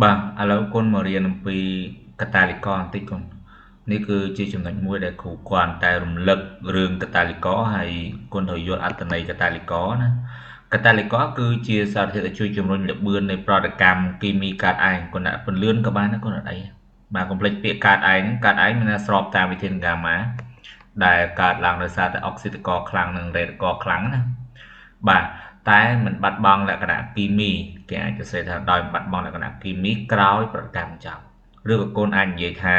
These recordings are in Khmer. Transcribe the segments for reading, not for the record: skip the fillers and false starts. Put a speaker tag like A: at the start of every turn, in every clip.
A: បាទឥឡូវគុណមករៀនអំពីកាតាលីករបន្តិចគុណនេះគឺជាចំណុចមួយដែលគ្រូគ្រាន់តែរំលឹករឿងកាតាលីករហើយគុណត្រូវយល់អត្ថន័យកាតាលីករណាកាតាលីករគឺជាសារធាតុដែលជួយជំរុញល្បឿននៃប្រតិកម្មគីមីកើតឯងគុណដាក់ពន្លឿនក៏បានដែរគុណអត់អីបាទកុំភ្លេចពាក្យកើតឯងហ្នឹងកើតឯងមានថាស្របតាមវិធានការម៉ាដែលកើតឡើងដោយសារតែអុកស៊ីតករខ្លាំងនិងរ៉េតករខ្លាំងណាបាទតែមិនបាត់បង់លក្ខណៈគីមីគេអាចសរសេរថាដោយបាត់បង់លក្ខណៈគីមីក្រោយប្រតិកម្មចប់ឬក៏កូនអាចនិយាយថា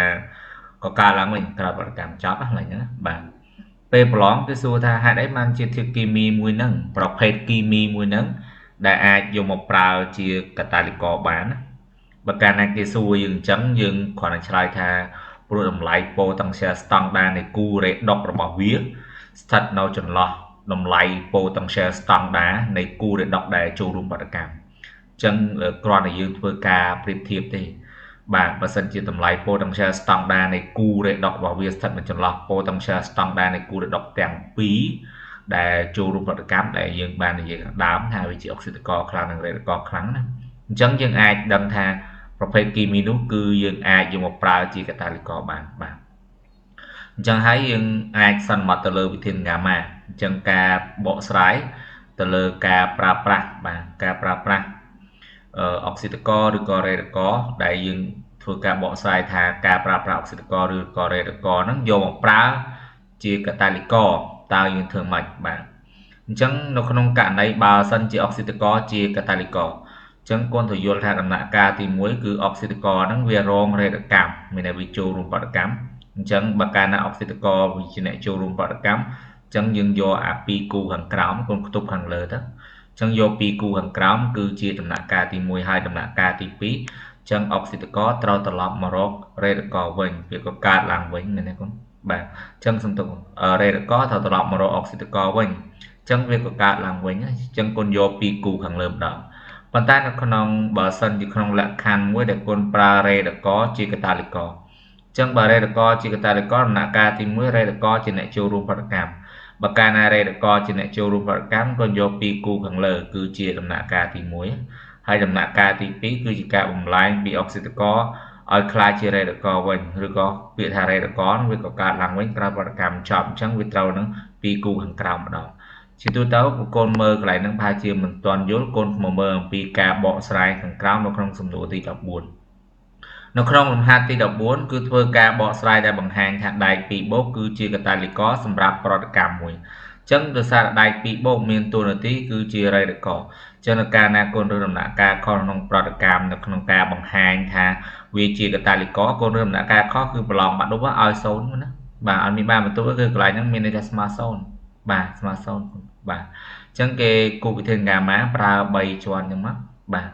A: ក៏កើតឡើងវិញក្រោយប្រតិកម្មចប់ហ្នឹងណាបាទពេលប្រឡងគេសួរថាហេតុអីបានជាធាតុគីមីមួយហ្នឹងប្រភេទគីមីមួយហ្នឹងដែលអាចយកមកប្រើជាកាតាលីករបានណាបើកាលណាគេសួរយើងអញ្ចឹងយើងគ្រាន់តែឆ្លើយថាព្រោះតម្លៃប៉ូតាំងស្ទង់ដារនៃគូរ៉េដុករបស់វាស្ថិតនៅចន្លោះតម្លៃ potential ស្តង់ដារនៃគូរ៉េដុកដែលចូលរួមប្រតិកម្មអញ្ចឹងគ្រាន់តែយើងធ្វើការប្រៀបធៀបទេបាទបើសិនជាតម្លៃ potential ស្តង់ដារនៃគូរ៉េដុករបស់វាស្ថិតនៅចន្លោះ potential ស្តង់ដារនៃគូរ៉េដុកទាំងពីរដែលចូលរួមប្រតិកម្មដែលយើងបាននិយាយខាងដើមថាវាជាអុកស៊ីតករខ្លាំងនិងរ៉េតករខ្លាំងណាអញ្ចឹងយើងអាចដឹងថាប្រភេទគីមីនោះគឺយើងអាចយកមកប្រើជាកាតាលីករបានបាទអញ្ចឹងហើយយើងអាចសន្មតទៅលើវិធានការម៉ាអញ្ចឹងការបកស្រាយទៅលើការប្រើប្រាស់បាទការប្រើប្រាស់អុកស៊ីតករឬក៏រ៉េតករដែលយើងធ្វើការបកស្រាយថាការប្រើប្រាស់អុកស៊ីតករឬក៏រ៉េតករហ្នឹងយកមកប្រើជាកាតាលីករតើយើងធ្វើម៉េចបាទអញ្ចឹងនៅក្នុងករណីបើសិនជាអុកស៊ីតករជាកាតាលីករអញ្ចឹងគួរទៅយល់ថាដំណាក់កាលទី1គឺអុកស៊ីតករហ្នឹងវារងរ៉េតកម្មមានន័យវាចូលរួមប្រតិកម្មអញ្ចឹងបើកាលណាអុកស៊ីតករវាជាអ្នកចូលរួមប្រតិកម្មអញ្ចឹងយើងយកអា2គូខាងក្រោមកូនខ្ទប់ខាងលើទៅអញ្ចឹងយក2គូខាងក្រោមគឺជាដំណាក់កាលទី1ហើយដំណាក់កាលទី2អញ្ចឹងអុកស៊ីតករត្រូវត្រឡប់មករករ៉េតករវិញវាក៏កើតឡើងវិញមែនទេគុណបាទអញ្ចឹងសំទុករ៉េតករត្រូវត្រឡប់មករកអុកស៊ីតករវិញអញ្ចឹងវាក៏កើតឡើងវិញអញ្ចឹងគុណយក2គូខាងលើម្ដងប៉ុន្តែនៅក្នុងបើសិនជាក្នុងលក្ខខណ្ឌមួយដែលគុណប្រើរ៉េតករជាកាតាលីករអញ្ចឹងបើរ៉េតករជាកាតាលីករដំណាក់កាលទី1រ៉េតករជាអ្នកចូលរួមប្រតិកម្មបើកាលណារ៉េតករជាអ្នកចូលរួមប្រតិកម្មក៏យក2គូខាងលើគឺជាដំណាក់កាលទី1ហើយដំណាក់កាលទី2គឺជាការបំលែងពីអុកស៊ីតករឲ្យក្លាយជារ៉េតករវិញឬក៏ពាក្យថារ៉េតករវាក៏កើតឡើងវិញក្រោយប្រតិកម្មចប់អញ្ចឹងវាត្រូវនឹង2គូខាងក្រោមម្ដងជាទូទៅកូនមើលកន្លែងហ្នឹងប្រហែលជាមិនទាន់យល់កូនមកមើលអំពីការបកស្រាយខាងក្រោមនៅក្នុងសំណួរទី14នៅក្នុងលំហាត់ទី14គឺធ្វើការបកស្រាយដែលបង្ហាញថាដែក2បូកគឺជាកាតាលីករសម្រាប់ប្រតិកម្មមួយអញ្ចឹងដោយសារដែក2បូកមានតួនាទីគឺជារ៉េតករអញ្ចឹងនៅកាលណាកូនរើសដំណាក់កាលខុសក្នុងប្រតិកម្មនៅក្នុងការបង្ហាញថាវាជាកាតាលីករកូនរើសដំណាក់កាលខុសគឺប្រឡងបាត់ដប់ឲ្យ0ណាបាទអត់មានបានបន្ទូគឺកន្លែងហ្នឹងមានន័យថាស្មើ0បាទស្មើ0បាទអញ្ចឹងគេគូវិធានការម៉ាប្រើ3ជាន់ចឹងមកបាទ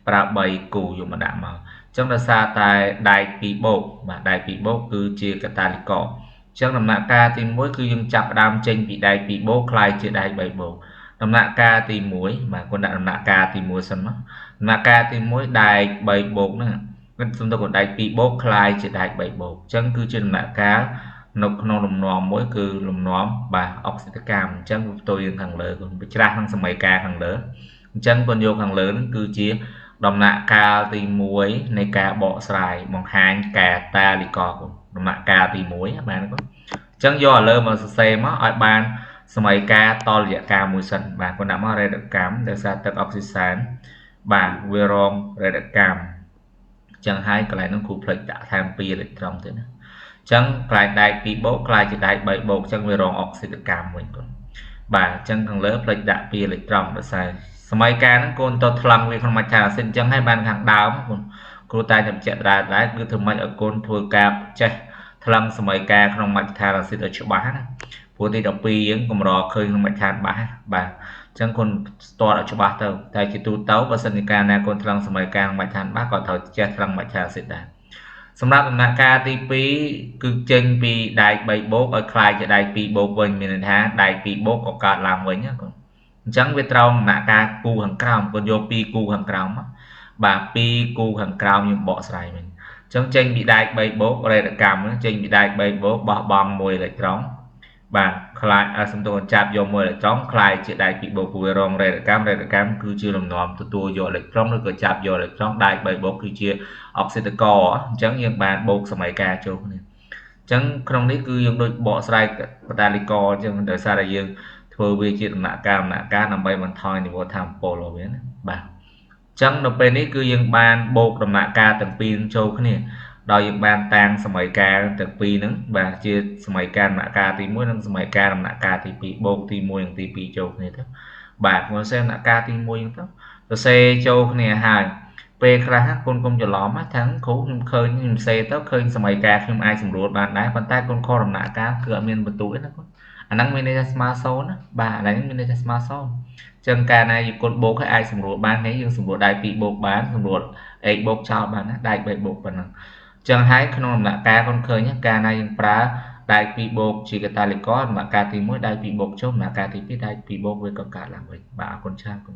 A: ប្រើ3គូយកមកដាក់មកអញ្ចឹងដោយសារតែដែក2បូកបាទដែក2បូកគឺជាកាតាលីករអញ្ចឹងដំណាក់កាលទី1គឺយើងចាប់ផ្ដើមចេញពីដែក2បូកក្លាយជាដែក3បូកដំណាក់កាលទី1បាទគាត់ដាក់ដំណាក់កាលទី1សិនមកដំណាក់កាលទី1ដែក3បូកហ្នឹងគាត់សំដៅគាត់ដែក2បូកក្លាយជាដែក3បូកអញ្ចឹងគឺជាដំណាក់កាលនៅក្នុងលំនាំមួយគឺលំនាំបាទអុកស៊ីតកម្មអញ្ចឹងផ្ទុយយើងខាងលើគាត់វាច្រាស់ក្នុងសម័យកាលខាងលើអញ្ចឹងគាត់យកខាងលើហ្នឹងគឺជាដំណាក់កាលទី1នៃការបកស្រាយបង្ហាញកាតាលីករដំណាក់កាលទី1បានគាត់អញ្ចឹងយកឥឡូវមកសរសេរមកឲ្យបានសម័យកាលតលយៈកាលមួយសិនបាទគាត់ដាក់មករ៉េតកម្មដោយសារទឹកអុកស៊ីសែនបាទវារងរ៉េតកម្មអញ្ចឹងហើយកន្លែងហ្នឹងគ្រូផ្លេចដាក់ថែម2អេឡិចត្រូនទៀតណាអញ្ចឹងកន្លែងដែក2បូកក្លាយជាដែក3បូកអញ្ចឹងវារងអុកស៊ីតកម្មវិញគាត់បាទអញ្ចឹងខាងលើផ្លេចដាក់2អេឡិចត្រូនដោយសារសម័យកាលហ្នឹងកូនទៅថ្លឹងវាក្នុងមច្ឆាអាស៊ីតអញ្ចឹងហើយបានខាងដើមគ្រូតែបញ្ជាក់ដែរគឺធ្វើម៉េចឲ្យកូនធ្វើការចេះថ្លឹងសម័យកាលក្នុងមច្ឆាអាស៊ីតឲ្យច្បាស់ណាព្រោះទី12យើងកម្រឃើញក្នុងមច្ឆាបាសបាទអញ្ចឹងកូនស្ទាត់ឲ្យច្បាស់ទៅតែជាទូទៅបើសិនជាកាលណាកូនថ្លឹងសម័យកាលក្នុងមច្ឆាបាសក៏ត្រូវចេះថ្លឹងមច្ឆាអាស៊ីតដែរសម្រាប់ដំណាក់កាលទី2គឺចេញពីដែក3បូកឲ្យคล้ายជាដែក2បូកវិញមានន័យថាដែក2បូកក៏កើតឡើងវិញណាកូនអញ្ចឹងវាត្រូវដំណាក់កាលគូខាងក្រោមគាត់យក2គូខាងក្រោមបាទ2គូខាងក្រោមយើងបកស្រាយវិញអញ្ចឹងចេញពីដែក3បូករ៉េតកម្មចេញពីដែក3បូកបោះបង់1អេឡិចត្រូនបាទ ខ្លាចសំទោចាប់យកមួយអេឡិចត្រនខ្លាយជាដៃពីបូកព្រោះរងរ៉េតកម្មគឺជាលំនាំទទួលយកអេឡិចត្រនឬក៏ចាប់យកអេឡិចត្រនដៃ3បូកគឺជាអុកស៊ីតកអញ្ចឹងយើងបានបូកសម័យកាលចូលគ្នាអញ្ចឹងក្នុងនេះគឺយើងដូចបកស្រាយបតាលីកអញ្ចឹងដោយសារតែយើងធ្វើវាជាដំណាក់កាលដើម្បីបន្ថយនិវត្តន៍ថាមពលរបស់វាណាបាទអញ្ចឹងនៅពេលនេះគឺយើងបានបូកដំណាក់កាលទាំងពីរចូលគ្នាដោយយើងបានតាំងសម័យកាលទាំងពីរហ្នឹងបាទជាសម័យកាលដំណាក់កាលទី1និងសម័យកាលដំណាក់កាលទី2បូកទី1និងទី2ចូលគ្នាទៅបាទមកសរសេរដំណាក់កាលទី1ហ្នឹងទៅសរសេរចូលគ្នាហើយពេលខ្លះកូនកុំច្រឡំថាគ្រូខ្ញុំឃើញខ្ញុំសេទៅឃើញសម័យកាលខ្ញុំអាចសម្រួលបានដែរប៉ុន្តែកូនខដំណាក់កាលគឺអត់មានបន្ទុកទេណាកូនអាហ្នឹងមានន័យថាស្មើ0ណាបាទអាហ្នឹងមានន័យថាស្មើ0អញ្ចឹងកាលណាយើងកូនបូកឲ្យអាចសម្រួលបាននេះយើងសម្រួលដៃ2បូកបានសម្រួល x បូកចោលបានណាដៃ3បូកប៉ុណ្ណឹងអញ្ចឹងហើយក្នុងដំណាក់កាលកូនឃើញកាលណាយើងប្រើដៃ2បូកជាកាតាលីករដំណាក់កាលទី1ដៃ2បូកចុះដំណាក់កាលទី2ដៃ2បូកវាក៏កើតឡើងវិញបាទអរគុណច្រើនកូន